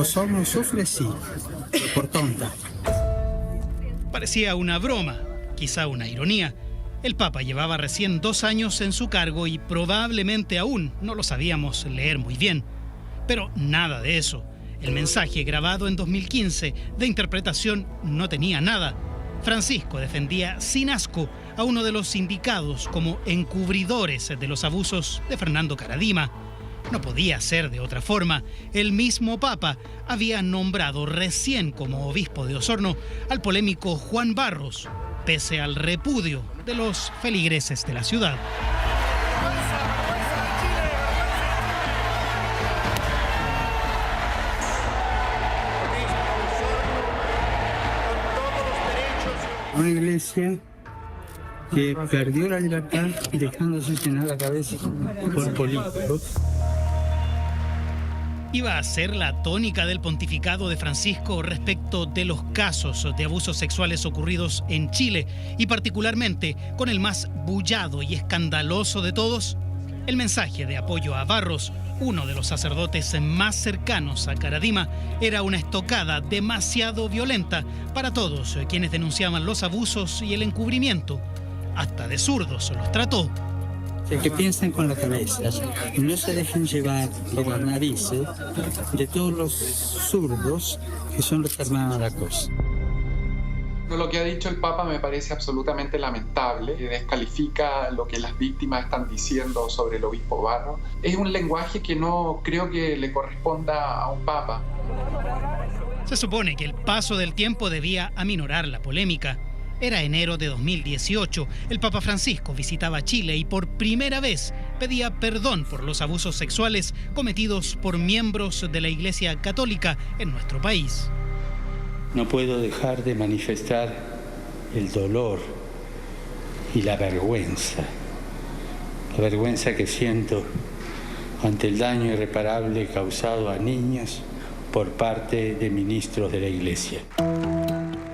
Osorno sufre, sí, por tonta. Parecía una broma, quizá una ironía. El Papa llevaba recién 2 años en su cargo y probablemente aún no lo sabíamos leer muy bien. Pero nada de eso. El mensaje grabado en 2015 de interpretación no tenía nada. Francisco defendía sin asco a uno de los indicados como encubridores de los abusos de Fernando Karadima. No podía ser de otra forma. El mismo Papa había nombrado recién como obispo de Osorno al polémico Juan Barros, pese al repudio de los feligreses de la ciudad. Una iglesia que perdió la libertad dejándose llenar la cabeza por políticos. Iba a ser la tónica del pontificado de Francisco respecto de los casos de abusos sexuales ocurridos en Chile y particularmente con el más bullado y escandaloso de todos, el mensaje de apoyo a Barros, uno de los sacerdotes más cercanos a Karadima, era una estocada demasiado violenta para todos quienes denunciaban los abusos y el encubrimiento. Hasta de zurdos los trató. Que piensen con la cabeza y no se dejen llevar por las narices de todos los zurdos que son los que armaban la cosa. Lo que ha dicho el Papa me parece absolutamente lamentable, que descalifica lo que las víctimas están diciendo sobre el obispo Barros. Es un lenguaje que no creo que le corresponda a un Papa. Se supone que el paso del tiempo debía aminorar la polémica. Era enero de 2018, el Papa Francisco visitaba Chile y por primera vez pedía perdón por los abusos sexuales cometidos por miembros de la Iglesia Católica en nuestro país. No puedo dejar de manifestar el dolor y la vergüenza que siento ante el daño irreparable causado a niños por parte de ministros de la Iglesia.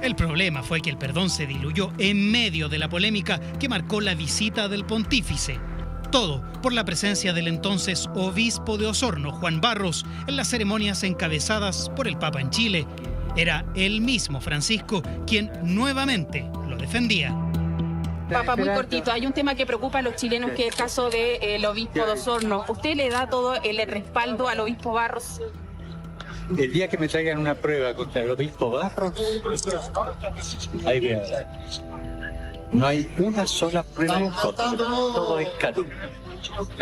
El problema fue que el perdón se diluyó en medio de la polémica que marcó la visita del pontífice. Todo por la presencia del entonces obispo de Osorno, Juan Barros, en las ceremonias encabezadas por el Papa en Chile. Era el mismo Francisco quien nuevamente lo defendía. Papa, muy cortito, hay un tema que preocupa a los chilenos, que es el caso del obispo de Osorno. ¿Usted le da todo el respaldo al obispo Barros? El día que me traigan una prueba contra el obispo Barros, ahí voy a dar. No hay una sola prueba en contra. Todo es calumnia.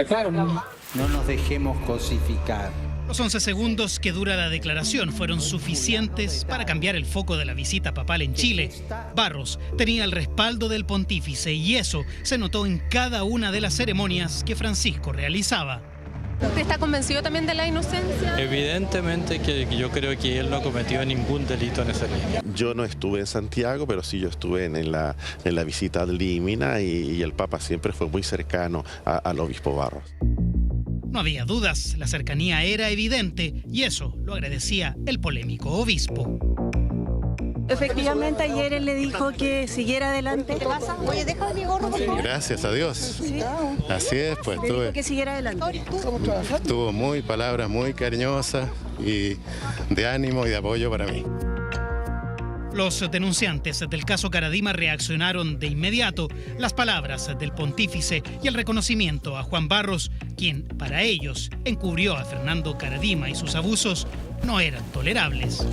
Claro, no nos dejemos cosificar. Los 11 segundos que dura la declaración fueron suficientes para cambiar el foco de la visita papal en Chile. Barros tenía el respaldo del pontífice y eso se notó en cada una de las ceremonias que Francisco realizaba. ¿Usted está convencido también de la inocencia? Evidentemente que yo creo que él no cometió ningún delito en esa línea. Yo no estuve en Santiago, pero sí yo estuve en la visita a Límina y el Papa siempre fue muy cercano al obispo Barros. No había dudas, la cercanía era evidente y eso lo agradecía el polémico obispo. Efectivamente, ayer él le dijo que siguiera adelante. ¿Qué pasa? Oye, deja mi gorro, por favor. Gracias a Dios. Sí. Así es, pues tuve que siguiera adelante. Tuvo palabras muy cariñosas y de ánimo y de apoyo para mí. Los denunciantes del caso Karadima reaccionaron de inmediato. Las palabras del pontífice y el reconocimiento a Juan Barros, quien para ellos encubrió a Fernando Karadima y sus abusos, no eran tolerables.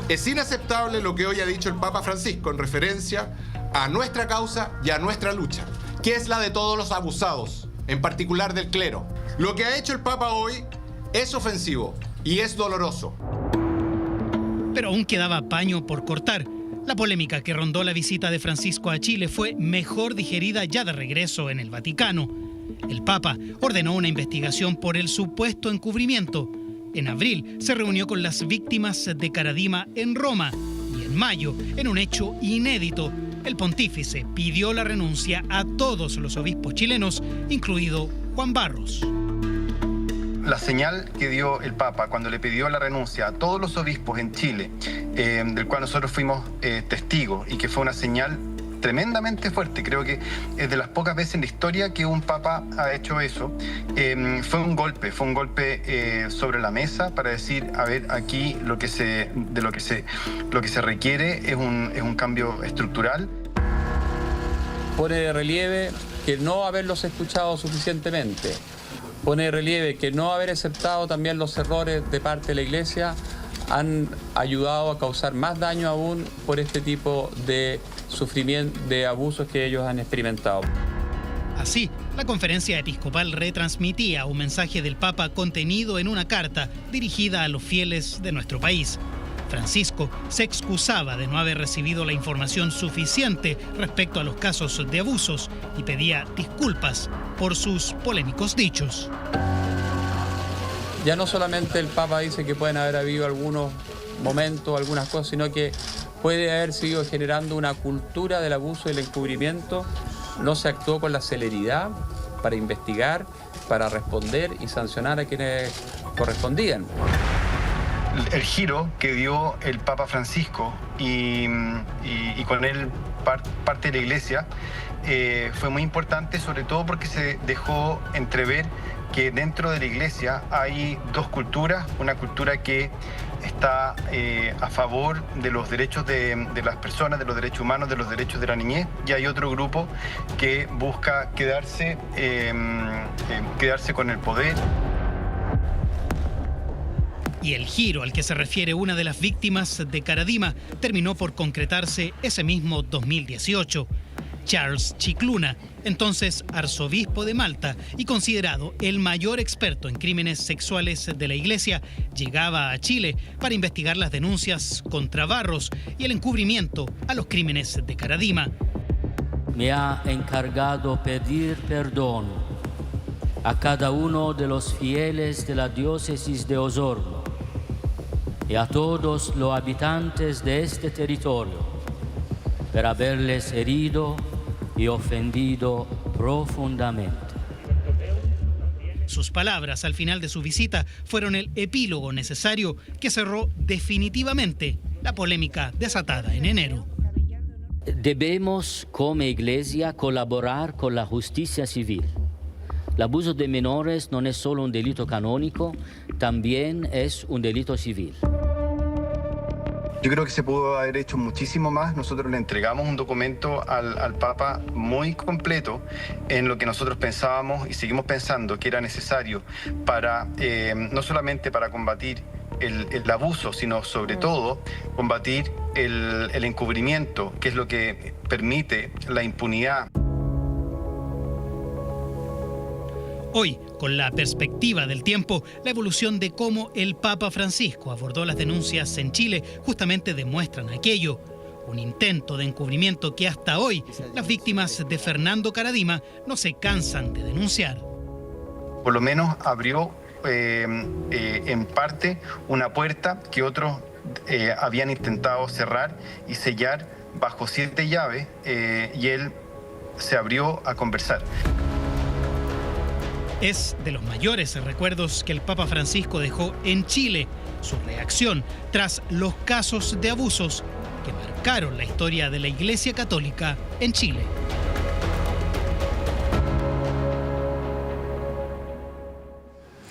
Es inaceptable lo que hoy ha dicho el Papa Francisco en referencia a nuestra causa y a nuestra lucha, que es la de todos los abusados, en particular del clero. Lo que ha hecho el Papa hoy es ofensivo y es doloroso. Pero aún quedaba paño por cortar. La polémica que rondó la visita de Francisco a Chile fue mejor digerida ya de regreso en el Vaticano. El Papa ordenó una investigación por el supuesto encubrimiento. En abril se reunió con las víctimas de Karadima en Roma y en mayo, en un hecho inédito, el pontífice pidió la renuncia a todos los obispos chilenos, incluido Juan Barros. La señal que dio el Papa cuando le pidió la renuncia a todos los obispos en Chile, del cual nosotros fuimos testigos, y que fue una señal tremendamente fuerte. Creo que es de las pocas veces en la historia que un papa ha hecho eso. Fue un golpe sobre la mesa para decir, a ver, aquí lo que se requiere es un cambio estructural. Pone de relieve que no haberlos escuchado suficientemente. Pone de relieve que no haber aceptado también los errores de parte de la Iglesia han ayudado a causar más daño aún por este tipo de sufrimiento, de abusos que ellos han experimentado. Así, la conferencia episcopal retransmitía un mensaje del Papa contenido en una carta dirigida a los fieles de nuestro país. Francisco se excusaba de no haber recibido la información suficiente respecto a los casos de abusos y pedía disculpas por sus polémicos dichos. Ya no solamente el Papa dice que pueden haber habido algunos momentos, algunas cosas, sino que puede haber sido generando una cultura del abuso y el encubrimiento. No se actuó con la celeridad para investigar, para responder y sancionar a quienes correspondían. El giro que dio el Papa Francisco y con él parte de la Iglesia fue muy importante, sobre todo porque se dejó entrever que dentro de la Iglesia hay dos culturas, una cultura que está a favor de los derechos de las personas, de los derechos humanos, de los derechos de la niñez, y hay otro grupo que busca quedarse con el poder. Y el giro al que se refiere una de las víctimas de Caradima terminó por concretarse ese mismo 2018. Charles Chicluna, entonces arzobispo de Malta y considerado el mayor experto en crímenes sexuales de la Iglesia, llegaba a Chile para investigar las denuncias contra Barros y el encubrimiento a los crímenes de Caradima. Me ha encargado pedir perdón a cada uno de los fieles de la diócesis de Osorno y a todos los habitantes de este territorio por haberles herido y ofendido profundamente. Sus palabras al final de su visita fueron el epílogo necesario que cerró definitivamente la polémica desatada en enero. Debemos, como Iglesia, colaborar con la justicia civil. El abuso de menores no es solo un delito canónico, también es un delito civil. Yo creo que se pudo haber hecho muchísimo más. Nosotros le entregamos un documento al Papa muy completo en lo que nosotros pensábamos y seguimos pensando que era necesario para, no solamente para combatir el abuso, sino sobre todo combatir el encubrimiento, que es lo que permite la impunidad. Hoy, con la perspectiva del tiempo, la evolución de cómo el Papa Francisco abordó las denuncias en Chile justamente demuestran aquello. Un intento de encubrimiento que hasta hoy las víctimas de Fernando Caradima no se cansan de denunciar. Por lo menos abrió en parte una puerta que otros habían intentado cerrar y sellar bajo 7 llaves y él se abrió a conversar. Es de los mayores recuerdos que el Papa Francisco dejó en Chile, su reacción tras los casos de abusos que marcaron la historia de la Iglesia Católica en Chile.